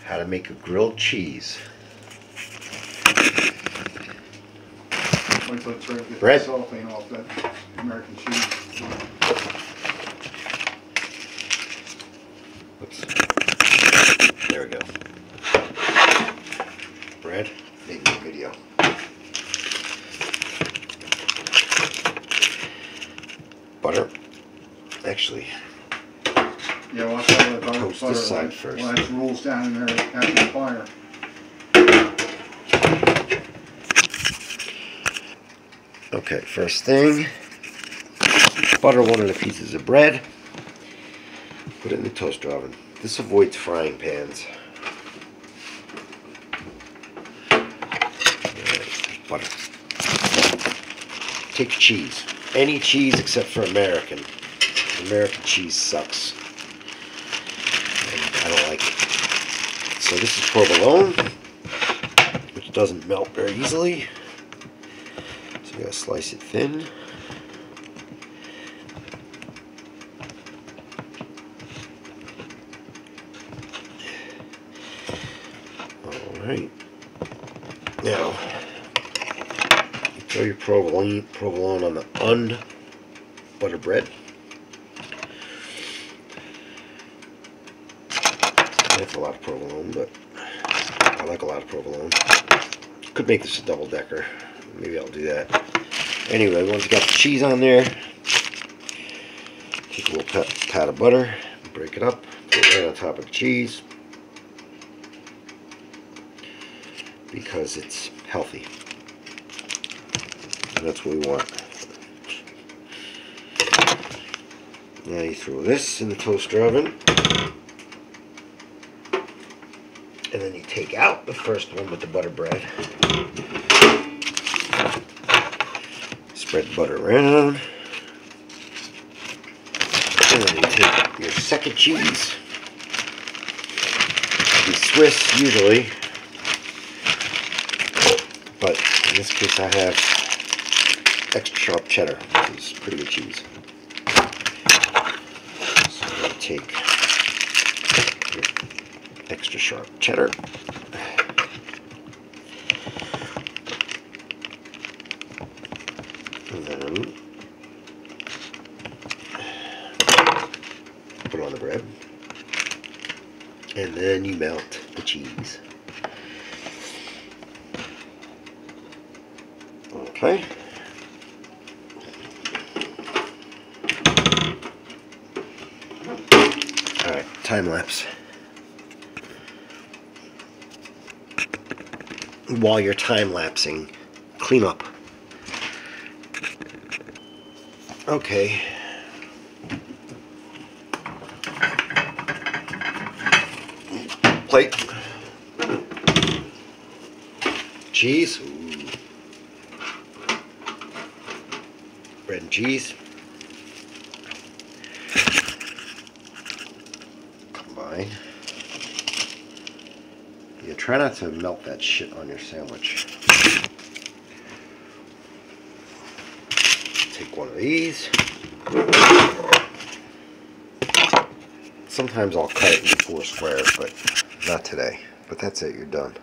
How to make a grilled cheese. Wait till it's ready to get Bread. the cellophane off that American cheese. Oops. There we go. Bread. Making a video. Butter. Actually, Yeah, watch that butter. toast this side first. When it rolls down in there after the fire. Okay, first thing, butter one of the pieces of bread. Put it in the toaster oven. This avoids frying pans. Alright, butter. Take cheese. Any cheese except for American. American cheese sucks. And I don't like it. So this is provolone, which doesn't melt very easily. So you gotta slice it thin. Alright. Now, you throw your provolone on the unbuttered bread. That's a lot of provolone, but I like a lot of provolone. Could make this a double-decker. Maybe I'll do that. Anyway, once you got the cheese on there, take a little pat of butter, break it up, put it right on top of the cheese, because it's healthy. And that's what we want. Now you throw this in the toaster oven. And then you take out the first one with the butter bread. Spread the butter around. And then you take your second cheese. It'll be Swiss usually. But in this case I have extra sharp cheddar, which is pretty good cheese. So I'm going to take your extra sharp cheddar. And then put it on the bread. And then you melt the cheese. Okay. Alright, time lapse. While you're time lapsing, clean up. Okay. Plate. Cheese. Ooh. Bread and cheese. Combine. Yeah, try not to melt that shit on your sandwich. Take one of these. Sometimes I'll cut it into 4 squares, but not today. But that's it, you're done.